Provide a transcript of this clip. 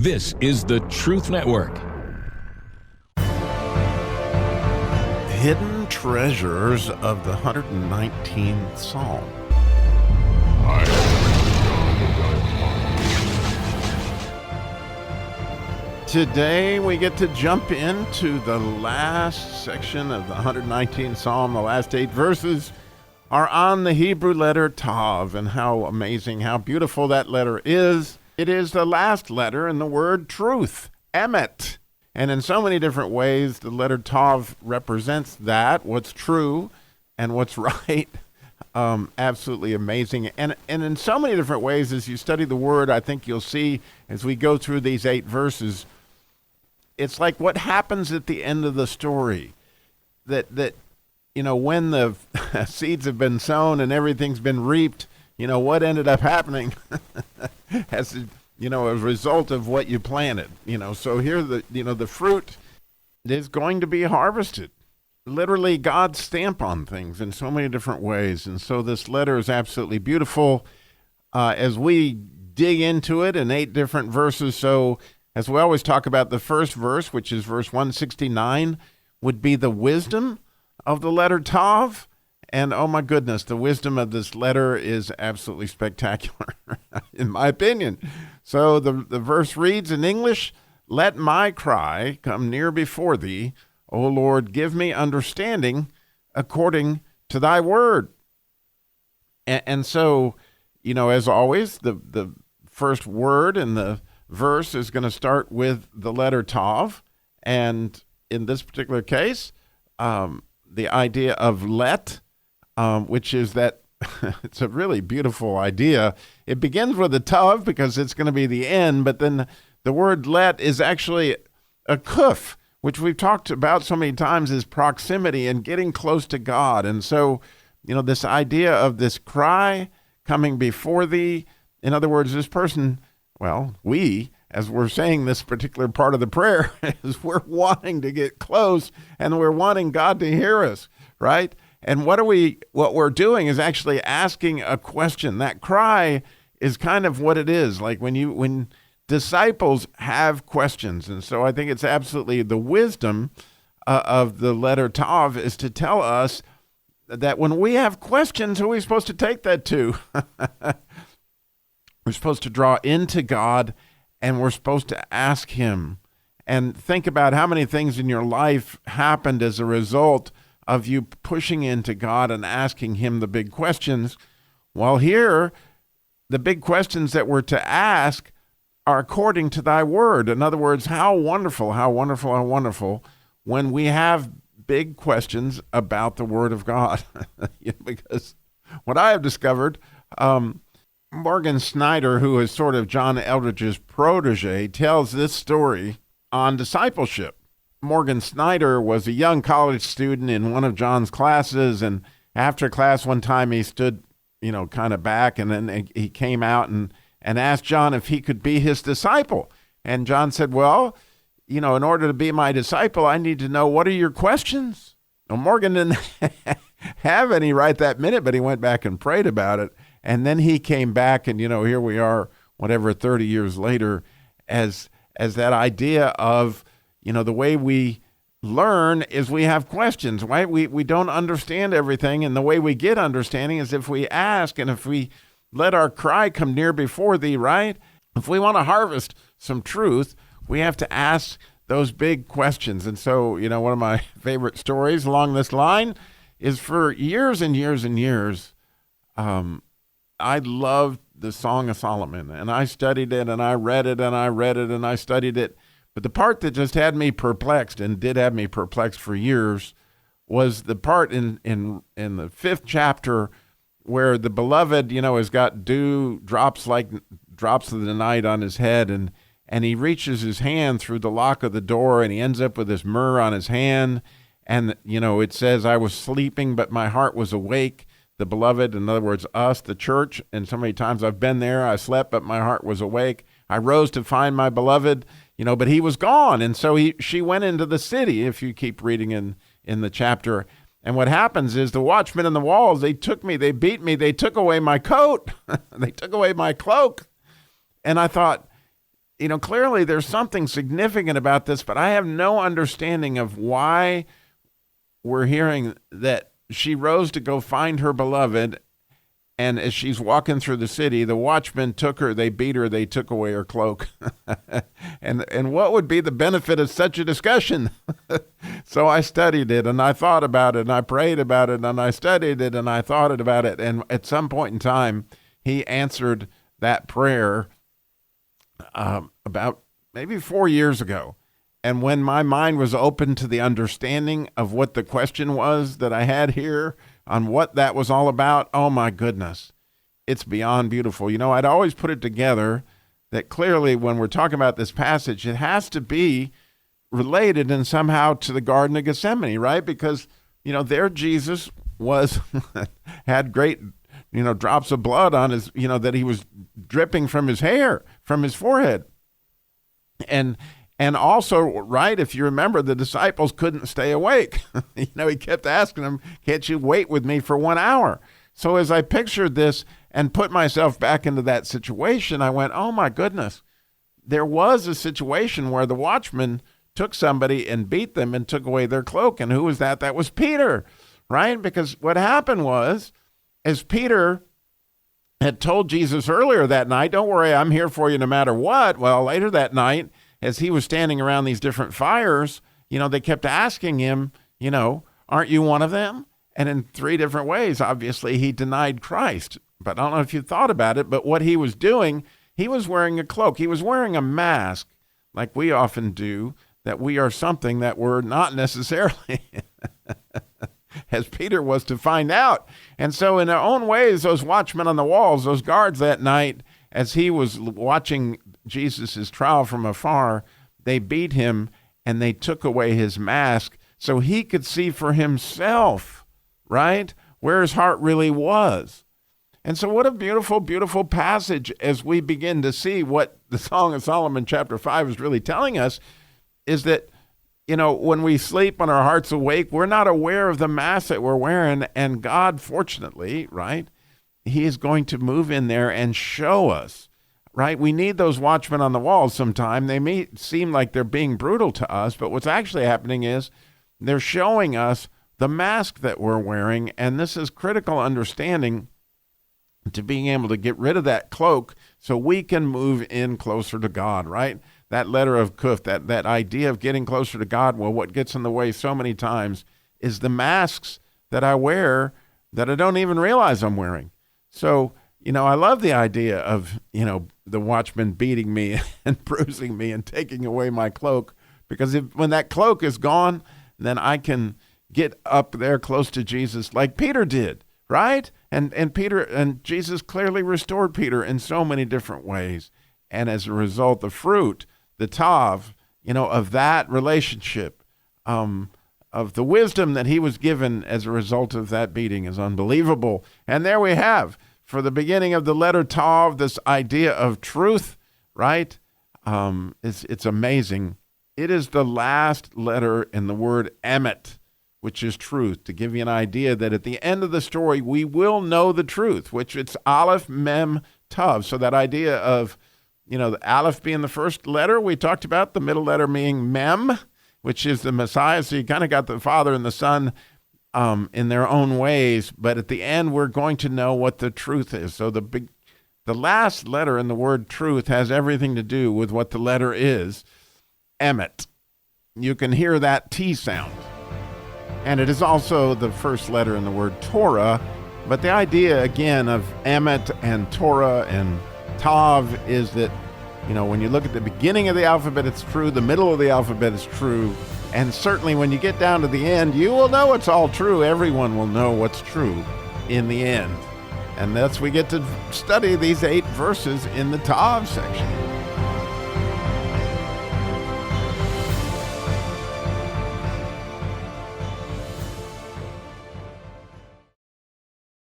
This is the Truth Network. Hidden treasures of the 119th Psalm. Today we get to jump into the last section of the 119th Psalm. The last 8 verses are on the Hebrew letter TAV, and how amazing, how beautiful that letter is. It is the last letter in the word truth, emet. And in so many different ways, the letter TAV represents that, what's true and what's right. Absolutely amazing. And in so many different ways, as you study the word, I think you'll see as we go through these 8 verses, it's like what happens at the end of the story. That you know, when the seeds have been sown and everything's been reaped, you know, what ended up happening as a result of what you planted. You know, so here the fruit is going to be harvested. Literally God's stamp on things in so many different ways. And so this letter is absolutely beautiful as we dig into it in 8 different verses. So as we always talk about, the first verse, which is verse 169, would be the wisdom of the letter TAV. And oh my goodness, the wisdom of this letter is absolutely spectacular, in my opinion. So the verse reads in English, "Let my cry come near before thee, O Lord, give me understanding according to thy word." And so, you know, as always, the first word in the verse is going to start with the letter TAV. And in this particular case, the idea of let, which is that it's a really beautiful idea. It begins with a tav because it's going to be the end, but then the word let is actually a kuf, which we've talked about so many times, is proximity and getting close to God. And so, you know, this idea of this cry coming before thee, in other words, this person, well, we, as we're saying this particular part of the prayer, is we're wanting to get close and we're wanting God to hear us, right? And what we're doing is actually asking a question. That cry is kind of what it is, like when disciples have questions. And so I think it's absolutely the wisdom of the letter TAV is to tell us that when we have questions, who are we supposed to take that to? We're supposed to draw into God, and we're supposed to ask him. And think about how many things in your life happened as a result of you pushing into God and asking him the big questions. While here, the big questions that we're to ask are according to thy word. In other words, how wonderful, how wonderful, how wonderful when we have big questions about the word of God. Because what I have discovered, Morgan Snyder, who is sort of John Eldridge's protege, tells this story on discipleship. Morgan Snyder was a young college student in one of John's classes, and after class one time he stood, kind of back, and then he came out and asked John if he could be his disciple. And John said, well, in order to be my disciple, I need to know, what are your questions? Well, Morgan didn't have any right that minute, but he went back and prayed about it. And then he came back, and, here we are, 30 years later, as that idea of, the way we learn is we have questions, right? We don't understand everything, and the way we get understanding is if we ask, and if we let our cry come near before thee, right? If we want to harvest some truth, we have to ask those big questions. And so, one of my favorite stories along this line is, for years and years and years, I loved the Song of Solomon, and I studied it, and I read it, and I read it, and I studied it. But the part that just had me perplexed, and did have me perplexed for years, was the part in the 5th chapter where the beloved, has got dew drops of the night on his head, and he reaches his hand through the lock of the door, and he ends up with this myrrh on his hand. And, it says, I was sleeping, but my heart was awake. The beloved, in other words, us, the church, and so many times I've been there, I slept, but my heart was awake. I rose to find my beloved, but he was gone. And so she went into the city, if you keep reading in the chapter. And what happens is the watchmen on the walls, they took me, they beat me, they took away my coat, they took away my cloak. And I thought, clearly there's something significant about this, but I have no understanding of why we're hearing that she rose to go find her beloved. And as she's walking through the city, the watchmen took her, they beat her, they took away her cloak. and what would be the benefit of such a discussion? So I studied it, and I thought about it, and I prayed about it, and I studied it, and I thought about it. And at some point in time, he answered that prayer about maybe 4 years ago. And when my mind was open to the understanding of what the question was that I had here, on what that was all about, oh my goodness, it's beyond beautiful. I'd always put it together that clearly when we're talking about this passage, it has to be related and somehow to the Garden of Gethsemane, right? Because, there Jesus was, had great, drops of blood on his, that he was dripping from his hair, from his forehead. And also, right, if you remember, the disciples couldn't stay awake. He kept asking them, can't you wait with me for 1 hour? So as I pictured this and put myself back into that situation, I went, oh my goodness, there was a situation where the watchman took somebody and beat them and took away their cloak. And who was that? That was Peter, right? Because what happened was, as Peter had told Jesus earlier that night, don't worry, I'm here for you no matter what. Well, later that night, as he was standing around these different fires, they kept asking him, aren't you one of them? And in 3 different ways, obviously, he denied Christ. But I don't know if you thought about it, but what he was doing, he was wearing a cloak. He was wearing a mask, like we often do, that we are something that we're not necessarily, as Peter was to find out. And so in their own ways, those watchmen on the walls, those guards that night, as he was watching Jesus' trial from afar, they beat him and they took away his mask so he could see for himself, right, where his heart really was. And so what a beautiful, beautiful passage as we begin to see what the Song of Solomon chapter 5 is really telling us, is that, when we sleep and our heart's awake, we're not aware of the mask that we're wearing. And God, fortunately, right, he is going to move in there and show us. Right? We need those watchmen on the walls sometime. They may seem like they're being brutal to us, but what's actually happening is they're showing us the mask that we're wearing, and this is critical understanding to being able to get rid of that cloak so we can move in closer to God, right? That letter of Kuf, that idea of getting closer to God, well, what gets in the way so many times is the masks that I wear that I don't even realize I'm wearing. So, I love the idea of, the watchman beating me and bruising me and taking away my cloak, because when that cloak is gone, then I can get up there close to Jesus like Peter did, right? And Jesus clearly restored Peter in so many different ways. And as a result, the fruit, the tav, of that relationship, of the wisdom that he was given as a result of that beating is unbelievable. And there we have, for the beginning of the letter Tav, this idea of truth, right? It's amazing. It is the last letter in the word emet, which is truth, to give you an idea that at the end of the story, we will know the truth, which it's Alef Mem TAV. So that idea of, the Aleph being the first letter we talked about, the middle letter being Mem, which is the Messiah. So you kind of got the Father and the Son in their own ways, but at the end, we're going to know what the truth is. So the last letter in the word truth has everything to do with what the letter is, emet. You can hear that T sound. And it is also the first letter in the word Torah, but the idea, again, of emet and Torah and tav is that, when you look at the beginning of the alphabet, it's true, the middle of the alphabet is true, and certainly when you get down to the end, you will know it's all true. Everyone will know what's true in the end. And thus we get to study these 8 verses in the Tav section.